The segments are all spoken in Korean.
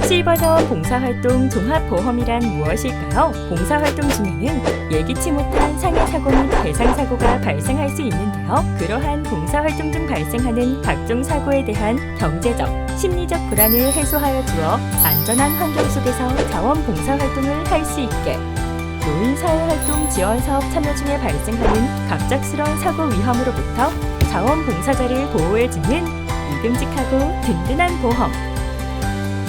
실버자원 봉사활동 종합보험이란 무엇일까요? 봉사활동 중에는 예기치 못한 상해 사고 및 배상 사고가 발생할 수 있는데요. 그러한 봉사활동 중 발생하는 각종 사고에 대한 경제적, 심리적 불안을 해소하여 주어 안전한 환경 속에서 자원봉사활동을 할 수 있게, 노인사회활동 지원사업 참여 중에 발생하는 갑작스러운 사고 위험으로부터 자원봉사자를 보호해주는 믿음직하고 든든한 보험,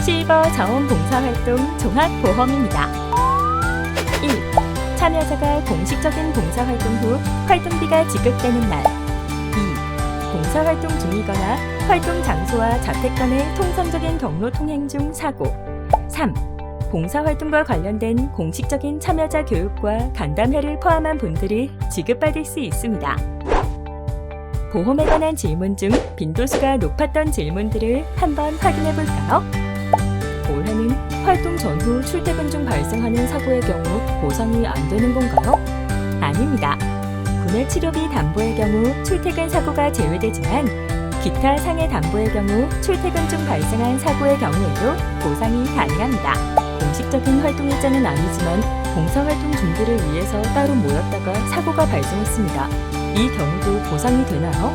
실버 자원봉사활동 종합보험입니다. 1. 참여자가 공식적인 봉사활동 후 활동비가 지급되는 날. 2. 봉사활동 중이거나 활동 장소와 자택 간의 통선적인 경로 통행 중 사고. 3. 봉사활동과 관련된 공식적인 참여자 교육과 간담회를 포함한 분들이 지급받을 수 있습니다. 보험에 관한 질문 중 빈도수가 높았던 질문들을 한번 확인해 볼까요? 올해는 활동 전후 출퇴근 중 발생하는 사고의 경우 보상이 안 되는 건가요? 아닙니다. 군의 치료비 담보의 경우 출퇴근 사고가 제외되지만 기타 상해 담보의 경우 출퇴근 중 발생한 사고의 경우에도 보상이 가능합니다. 공식적인 활동 일자는 아니지만 봉사활동 준비를 위해서 따로 모였다가 사고가 발생했습니다. 이 경우도 보상이 되나요?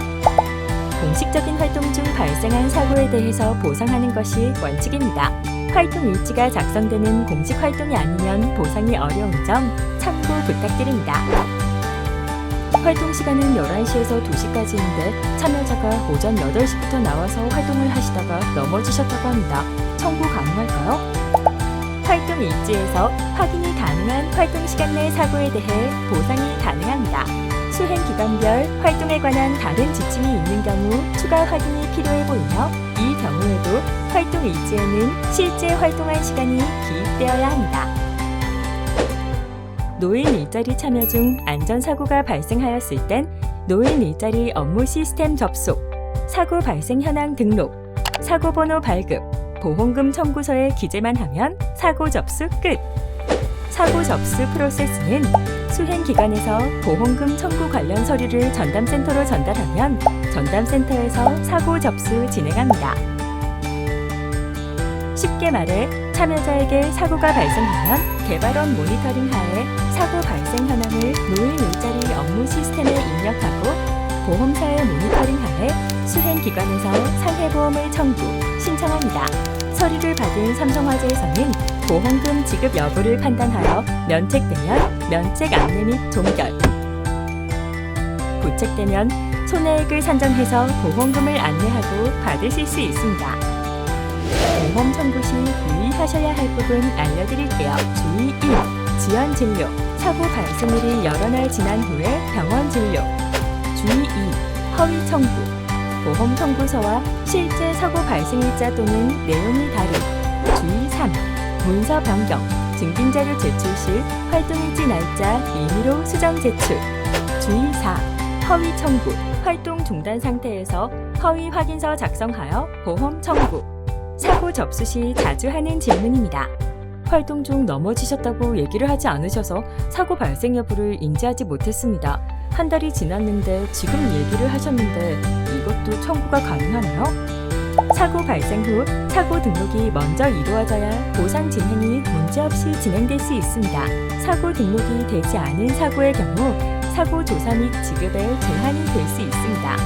공식적인 활동 중 발생한 사고에 대해서 보상하는 것이 원칙입니다. 활동 일지가 작성되는 공식 활동이 아니면 보상이 어려운 점 참고 부탁드립니다. 활동 시간은 11시에서 2시까지인데 참여자가 오전 8시부터 나와서 활동을 하시다가 넘어지셨다고 합니다. 청구 가능할까요? 활동 일지에서 확인이 가능한 활동 시간 내 사고에 대해 보상이 가능합니다. 수행 기간별 활동에 관한 다른 지침이 있는 경우 추가 확인이 필요해 보이며 이 경우에도 활동 일지에는 실제 활동한 시간이 기입되어야 합니다. 노인 일자리 참여 중 안전사고가 발생하였을 땐 노인 일자리 업무 시스템 접속, 사고 발생 현황 등록, 사고번호 발급, 보험금 청구서에 기재만 하면 사고 접수 끝! 사고 접수 프로세스는 수행기관에서 보험금 청구 관련 서류를 전담센터로 전달하면 전담센터에서 사고 접수 진행합니다. 쉽게 말해 참여자에게 사고가 발생하면 개발원 모니터링 하에 사고 발생 현황을 노인 일자리 업무 시스템에 입력하고 보험사의 모니터링 하에 수행기관에서 상해보험을 청구, 신청합니다. 서류를 받은 삼성화재에서는 보험금 지급 여부를 판단하여 면책되면 면책 안내 및 종결, 부책되면 손해액을 산정해서 보험금을 안내하고 받으실 수 있습니다. 보험 청구 시 유의하셔야 할 부분 알려드릴게요. 주의 1. 지연 진료, 사고 발생일이 여러 날 지난 후에 병원 진료. 주의 2. 허위 청구, 보험 청구서와 실제 사고 발생일자 또는 내용이 다른. 주의 3. 문서 변경, 증빙자료 제출 시 활동일지 날짜 임의로 수정 제출. 주의 4. 허위 청구, 활동 중단 상태에서 허위 확인서 작성하여 보험 청구. 사고 접수 시 자주 하는 질문입니다. 활동 중 넘어지셨다고 얘기를 하지 않으셔서 사고 발생 여부를 인지하지 못했습니다. 한 달이 지났는데 지금 얘기를 하셨는데 이것도 청구가 가능하나요? 사고 발생 후 사고 등록이 먼저 이루어져야 보상 진행이 문제없이 진행될 수 있습니다. 사고 등록이 되지 않은 사고의 경우 사고 조사 및 지급에 제한이 될 수 있습니다.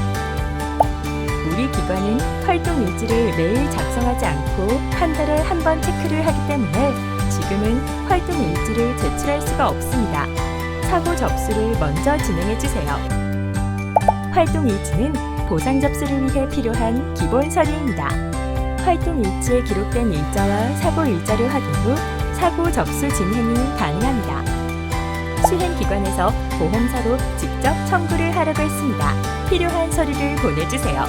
우리 기관은 활동 일지를 매일 작성하지 않고 한 달에 한 번 체크를 하기 때문에 지금은 활동 일지를 제출할 수가 없습니다. 사고 접수를 먼저 진행해주세요. 활동 일지는 보상 접수를 위해 필요한 기본 서류입니다. 활동 일지에 기록된 일자와 사고 일자료 확인 후 사고 접수 진행이 가능합니다. 수행기관에서 보험사로 직접 청구를 하라고 했습니다. 필요한 서류를 보내주세요.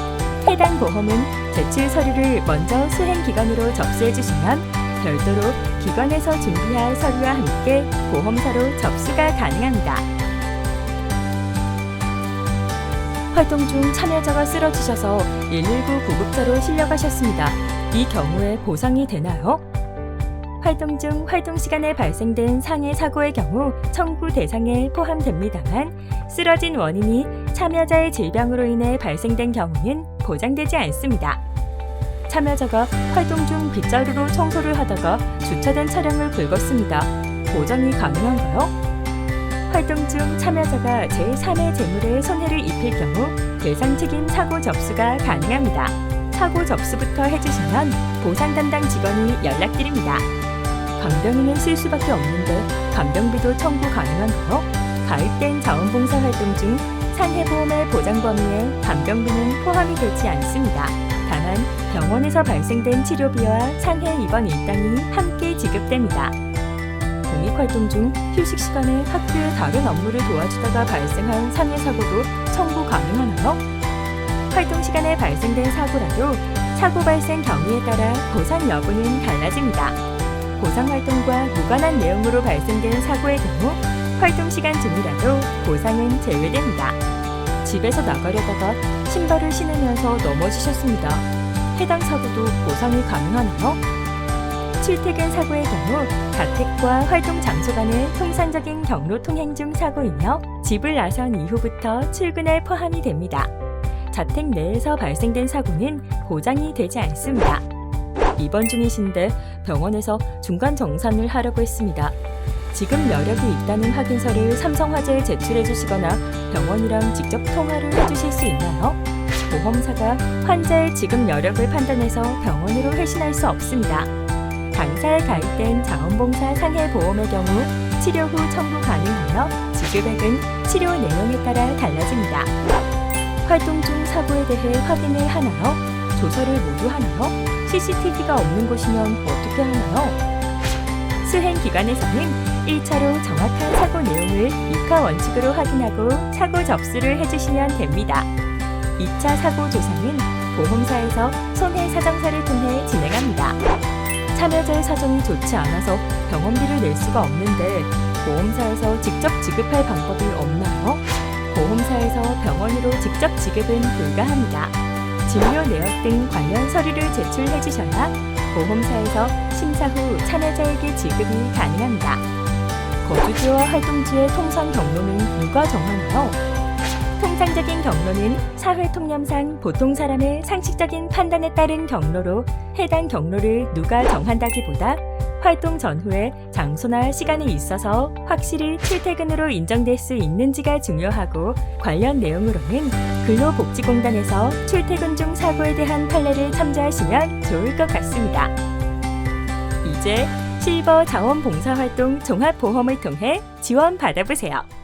해당 보험은 제출 서류를 먼저 수행기관으로 접수해주시면 별도로 기관에서 준비할 서류와 함께 보험사로 접수가 가능합니다. 활동 중 참여자가 쓰러지셔서 119 구급차로 실려가셨습니다. 이 경우에 보상이 되나요? 활동 중 활동 시간에 발생된 상해 사고의 경우 청구 대상에 포함됩니다만 쓰러진 원인이 참여자의 질병으로 인해 발생된 경우는 보장되지 않습니다. 참여자가 활동 중 빗자루로 청소를 하다가 주차된 차량을 긁었습니다. 보장이 가능한가요? 활동 중 참여자가 제3의 재물에 손해를 입힐 경우 대상 책임 사고 접수가 가능합니다. 사고 접수부터 해주시면 보상 담당 직원이 연락드립니다. 간병인은 쓸 수밖에 없는데 간병비도 청구 가능한가요? 가입된 자원봉사 활동 중 상해보험의 보장 범위에 간병비는 포함이 되지 않습니다. 다만 병원에서 발생된 치료비와 상해 입원 일당이 함께 지급됩니다. 공익활동 중 휴식 시간에 학교의 다른 업무를 도와주다가 발생한 상해 사고도 청구 가능하나요? 활동 시간에 발생된 사고라도 사고 발생 경위에 따라 보상 여부는 달라집니다. 보상 활동과 무관한 내용으로 발생된 사고의 경우 활동 시간 중이라도 보상은 제외됩니다. 집에서 나가려다가 신발을 신으면서 넘어지셨습니다. 해당 사고도 보상이 가능하나요? 출퇴근 사고의 경우 자택과 활동 장소 간의 통상적인 경로 통행 중 사고이며 집을 나선 이후부터 출근에 포함이 됩니다. 자택 내에서 발생된 사고는 보장이 되지 않습니다. 입원 중이신데 병원에서 중간 정산을 하려고 했습니다. 지급 여력이 있다는 확인서를 삼성화재에 제출해 주시거나 병원이랑 직접 통화를 해주실 수 있나요? 보험사가 환자의 지급 여력을 판단해서 병원으로 회신할 수 없습니다. 당사에 가입된 자원봉사 상해보험의 경우 치료 후 청구 가능하며 지급액은 치료 내용에 따라 달라집니다. 활동 중 사고에 대해 확인을 하나요? 조사를 모두 하나요? CCTV가 없는 곳이면 어떻게 하나요? 수행기관에서는 1차로 정확한 사고 내용을 육하 원칙으로 확인하고 사고 접수를 해주시면 됩니다. 2차 사고 조사는 보험사에서 손해사정서를 통해 진행합니다. 참여자의 사정이 좋지 않아서 병원비를 낼 수가 없는데 보험사에서 직접 지급할 방법이 없나요? 보험사에서 병원으로 직접 지급은 불가합니다. 진료 내역 등 관련 서류를 제출해 주셔야 보험사에서 심사 후 참여자에게 지급이 가능합니다. 거주지와 활동지의 통상 경로는 누가 정하나요? 통상적인 경로는 사회통념상 보통 사람의 상식적인 판단에 따른 경로로 해당 경로를 누가 정한다기보다 활동 전후에 장소나 시간이 있어서 확실히 출퇴근으로 인정될 수 있는지가 중요하고 관련 내용으로는 근로복지공단에서 출퇴근 중 사고에 대한 판례를 참조하시면 좋을 것 같습니다. 이제 실버 자원봉사활동 종합보험을 통해 지원 받아보세요.